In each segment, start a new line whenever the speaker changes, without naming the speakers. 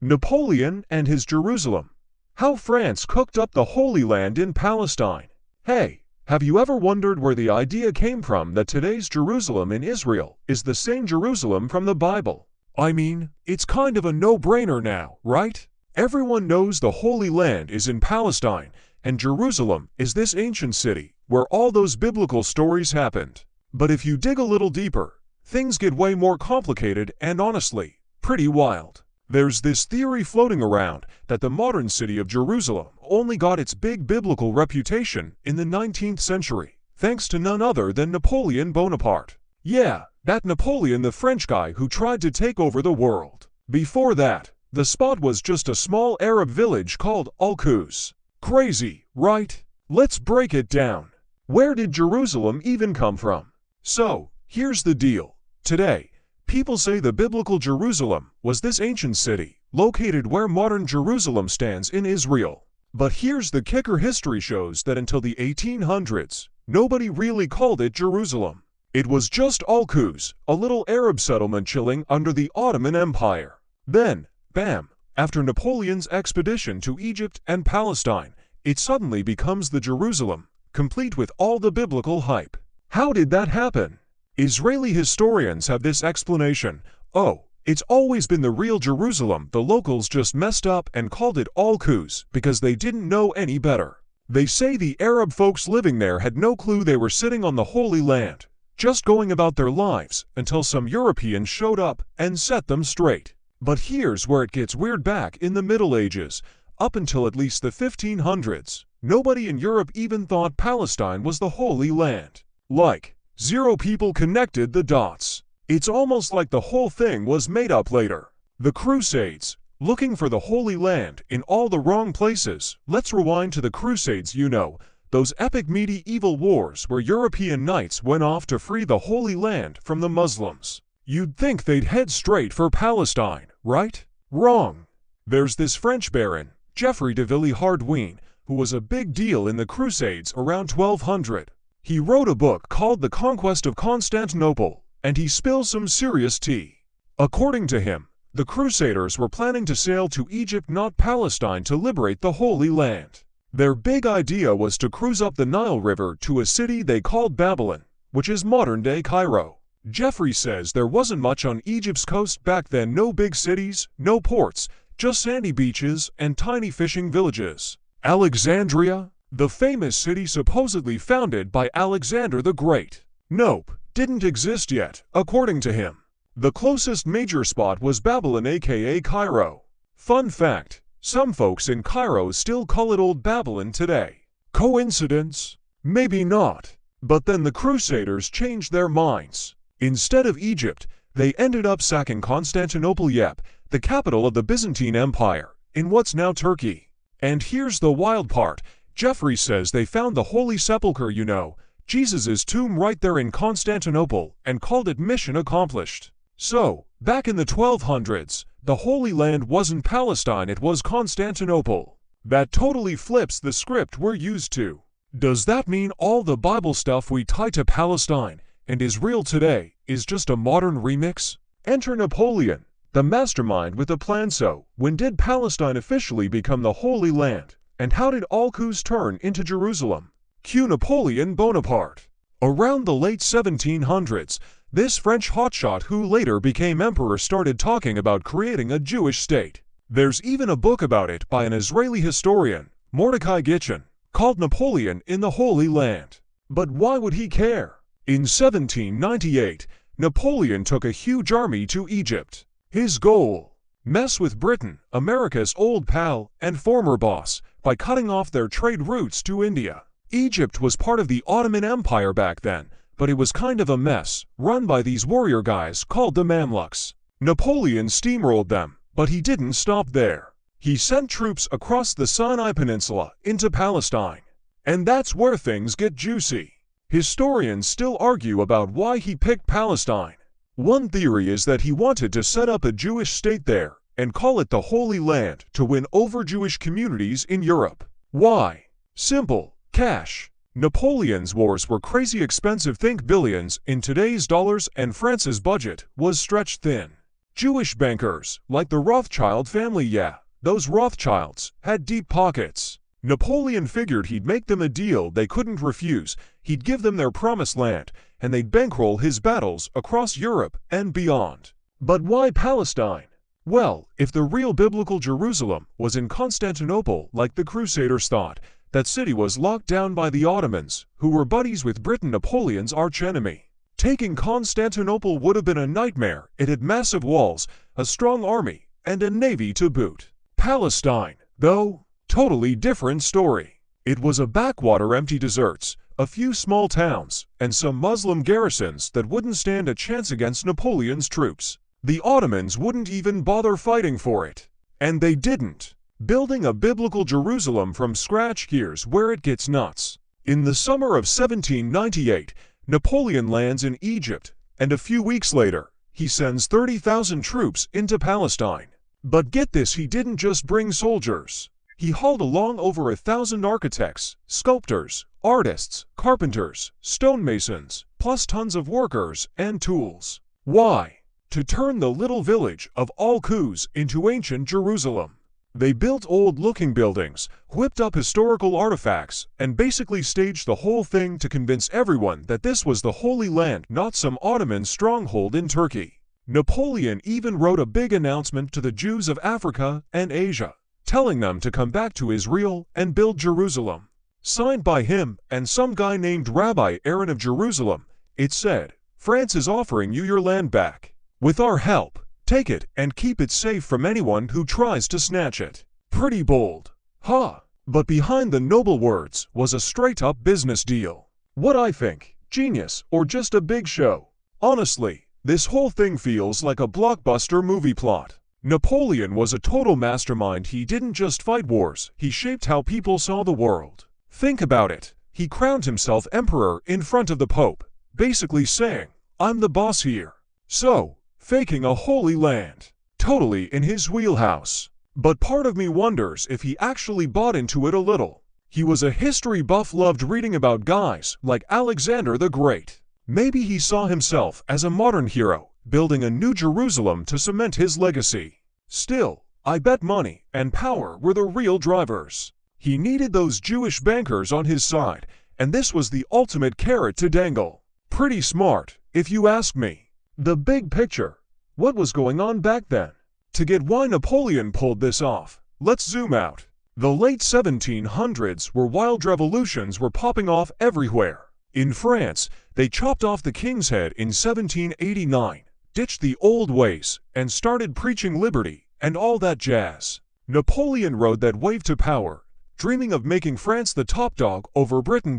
Napoleon and his Jerusalem. How France cooked up the Holy Land in Palestine. Hey, have you ever wondered where the idea came from that today's Jerusalem in Israel is the same Jerusalem from the Bible? I mean, it's kind of a no-brainer now, right? Everyone knows the Holy Land is in Palestine, and Jerusalem is this ancient city where all those biblical stories happened. But if you dig a little deeper, things get way more complicated and honestly, pretty wild. There's this theory floating around that the modern city of Jerusalem only got its big biblical reputation in the 19th century, thanks to none other than Napoleon Bonaparte. Yeah, that Napoleon, the French guy who tried to take over the world. Before that, the spot was just a small Arab village called Al-Quds. Crazy, right? Let's break it down. Where did Jerusalem even come from? So, here's the deal. Today, people say the biblical Jerusalem was this ancient city, located where modern Jerusalem stands in Israel. But here's the kicker: history shows that until the 1800s, nobody really called it Jerusalem. It was just Al-Quds, a little Arab settlement chilling under the Ottoman Empire. Then, bam, after Napoleon's expedition to Egypt and Palestine, it suddenly becomes the Jerusalem, complete with all the biblical hype. How did that happen? Israeli historians have this explanation: oh, it's always been the real Jerusalem, the locals just messed up and called it Al-Quds because they didn't know any better. They say the Arab folks living there had no clue they were sitting on the Holy Land, just going about their lives until some Europeans showed up and set them straight. But here's where it gets weird. Back in the Middle Ages, up until at least the 1500s, nobody in Europe even thought Palestine was the Holy Land. Like, zero people connected the dots. It's almost like the whole thing was made up later. The Crusades, looking for the Holy Land in all the wrong places. Let's rewind to the Crusades, you know, those epic medieval wars where European knights went off to free the Holy Land from the Muslims. You'd think they'd head straight for Palestine, right? Wrong. There's this French baron, Geoffrey de Villiers-Hardouin, who was a big deal in the Crusades around 1200. He wrote a book called The Conquest of Constantinople, and he spills some serious tea. According to him, the Crusaders were planning to sail to Egypt, not Palestine, to liberate the Holy Land. Their big idea was to cruise up the Nile River to a city they called Babylon, which is modern-day Cairo. Geoffrey says there wasn't much on Egypt's coast back then: no big cities, no ports, just sandy beaches and tiny fishing villages. Alexandria, the famous city supposedly founded by Alexander the Great, nope, didn't exist yet, according to him. The closest major spot was Babylon, aka Cairo. Fun fact, some folks in Cairo still call it Old Babylon today. Coincidence? Maybe not. But then the Crusaders changed their minds. Instead of Egypt, they ended up sacking Constantinople, yep, the capital of the Byzantine Empire, in what's now Turkey. And here's the wild part: Geoffrey says they found the Holy Sepulchre, you know, Jesus' tomb, right there in Constantinople, and called it mission accomplished. So, back in the 1200s, the Holy Land wasn't Palestine, it was Constantinople. That totally flips the script we're used to. Does that mean all the Bible stuff we tie to Palestine and Israel today is just a modern remix? Enter Napoleon, the mastermind with the plan. So, when did Palestine officially become the Holy Land? And how did Al-Quds turn into Jerusalem? Cue Napoleon Bonaparte. Around the late 1700s, this French hotshot who later became emperor started talking about creating a Jewish state. There's even a book about it by an Israeli historian, Mordecai Gitchen, called Napoleon in the Holy Land. But why would he care? In 1798, Napoleon took a huge army to Egypt. His goal? Mess with Britain, America's old pal and former boss, by cutting off their trade routes to India. Egypt was part of the Ottoman Empire back then, but it was kind of a mess, run by these warrior guys called the Mamluks. Napoleon steamrolled them, but he didn't stop there. He sent troops across the Sinai Peninsula into Palestine. And that's where things get juicy. Historians still argue about why he picked Palestine. One theory is that he wanted to set up a Jewish state there and call it the Holy Land to win over Jewish communities in Europe. Why? Simple: cash. Napoleon's wars were crazy expensive, think billions in today's dollars, and France's budget was stretched thin. Jewish bankers, like the Rothschild family. Yeah, those Rothschilds had deep pockets. Napoleon figured he'd make them a deal they couldn't refuse. He'd give them their promised land, and they'd bankroll his battles across Europe and beyond. But why Palestine? Well, if the real biblical Jerusalem was in Constantinople like the Crusaders thought, that city was locked down by the Ottomans, who were buddies with Britain, Napoleon's archenemy. Taking Constantinople would have been a nightmare. It had massive walls, a strong army, and a navy to boot. Palestine, though, totally different story. It was a backwater, empty deserts, a few small towns, and some Muslim garrisons that wouldn't stand a chance against Napoleon's troops. The Ottomans wouldn't even bother fighting for it. And they didn't. Building a biblical Jerusalem from scratch, here's where it gets nuts. In the summer of 1798, Napoleon lands in Egypt, and a few weeks later, he sends 30,000 troops into Palestine. But get this, he didn't just bring soldiers. He hauled along over 1,000 architects, sculptors, artists, carpenters, stonemasons, plus tons of workers and tools. Why? To turn the little village of Al-Quds into ancient Jerusalem. They built old-looking buildings, whipped up historical artifacts, and basically staged the whole thing to convince everyone that this was the Holy Land, not some Ottoman stronghold in Turkey. Napoleon even wrote a big announcement to the Jews of Africa and Asia, telling them to come back to Israel and build Jerusalem. Signed by him and some guy named Rabbi Aaron of Jerusalem, it said, "France is offering you your land back. With our help, take it and keep it safe from anyone who tries to snatch it." Pretty bold. Huh? But behind the noble words was a straight-up business deal. What I think, genius or just a big show? Honestly, this whole thing feels like a blockbuster movie plot. Napoleon was a total mastermind. He didn't just fight wars, he shaped how people saw the world. Think about it. He crowned himself emperor in front of the Pope, basically saying, "I'm the boss here." So, faking a holy land. Totally in his wheelhouse. But part of me wonders if he actually bought into it a little. He was a history buff, loved reading about guys like Alexander the Great. Maybe he saw himself as a modern hero, building a new Jerusalem to cement his legacy. Still, I bet money and power were the real drivers. He needed those Jewish bankers on his side, and this was the ultimate carrot to dangle. Pretty smart, if you ask me. The big picture. What was going on back then? To get why Napoleon pulled this off, let's zoom out. The late 1700s were wild. Revolutions were popping off everywhere. In France, they chopped off the king's head in 1789, ditched the old ways, and started preaching liberty and all that jazz. Napoleon rode that wave to power, dreaming of making France the top dog over Britain,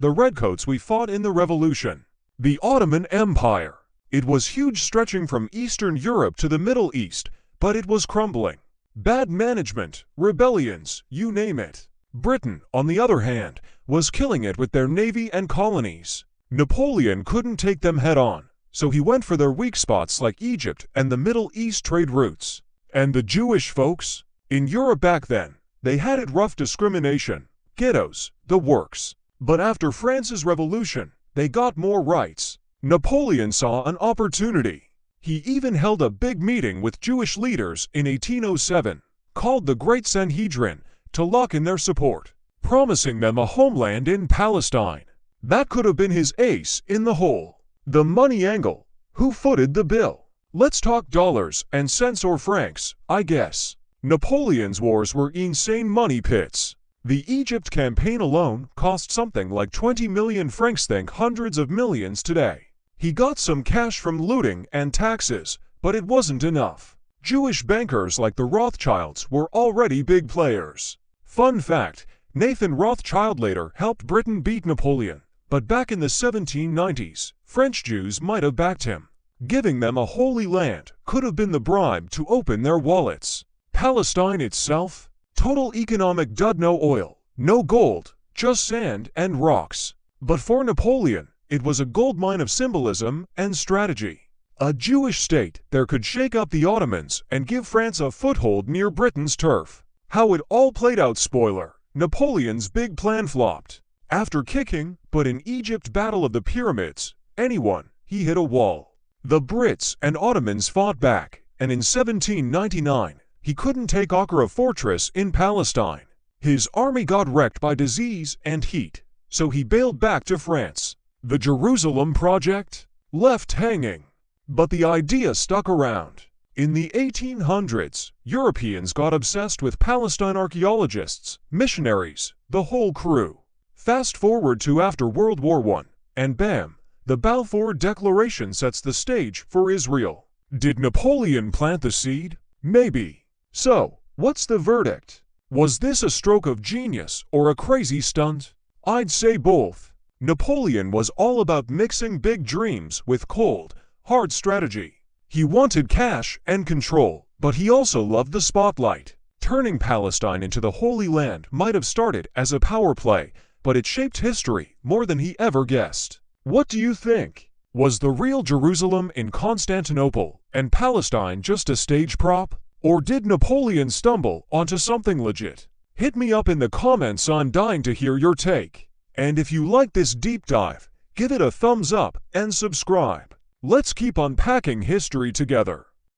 the redcoats we fought in the Revolution. The Ottoman Empire. It was huge, stretching from Eastern Europe to the Middle East, but it was crumbling. Bad management, rebellions, you name it. Britain, on the other hand, was killing it with their navy and colonies. Napoleon couldn't take them head on, so he went for their weak spots like Egypt and the Middle East trade routes. And the Jewish folks? In Europe back then, they had it rough. Discrimination, ghettos, the works. But after France's revolution, they got more rights. Napoleon saw an opportunity. He even held a big meeting with Jewish leaders in 1807, called the Great Sanhedrin, to lock in their support, promising them a homeland in Palestine. That could have been his ace in the hole. The money angle. Who footed the bill? Let's talk dollars and cents, or francs, I guess. Napoleon's wars were insane money pits. The Egypt campaign alone cost something like 20 million francs. Think hundreds of millions today. He got some cash from looting and taxes, but it wasn't enough. Jewish bankers like the Rothschilds were already big players. Fun fact, Nathan Rothschild later helped Britain beat Napoleon, but back in the 1790s, French Jews might have backed him. Giving them a holy land could have been the bribe to open their wallets. Palestine itself? Total economic dud. No oil, no gold, just sand and rocks. But for Napoleon, it was a goldmine of symbolism and strategy. A Jewish state there could shake up the Ottomans and give France a foothold near Britain's turf. How it all played out. Spoiler: Napoleon's big plan flopped. After kicking, but in Egypt, Battle of the Pyramids, he hit a wall. The Brits and Ottomans fought back, and in 1799, he couldn't take Acre fortress in Palestine. His army got wrecked by disease and heat, so he bailed back to France. The Jerusalem project? Left hanging. But the idea stuck around. In the 1800s, Europeans got obsessed with Palestine archaeologists, missionaries, the whole crew. Fast forward to after World War I, and bam, the Balfour Declaration sets the stage for Israel. Did Napoleon plant the seed? Maybe. So, what's the verdict? Was this a stroke of genius or a crazy stunt? I'd say both. Napoleon was all about mixing big dreams with cold, hard strategy. He wanted cash and control, but he also loved the spotlight. Turning Palestine into the Holy Land might have started as a power play, but it shaped history more than he ever guessed. What do you think? Was the real Jerusalem in Constantinople and Palestine just a stage prop? Or did Napoleon stumble onto something legit? Hit me up in the comments, I'm dying to hear your take. And if you like this deep dive, give it a thumbs up and subscribe. Let's keep unpacking history together.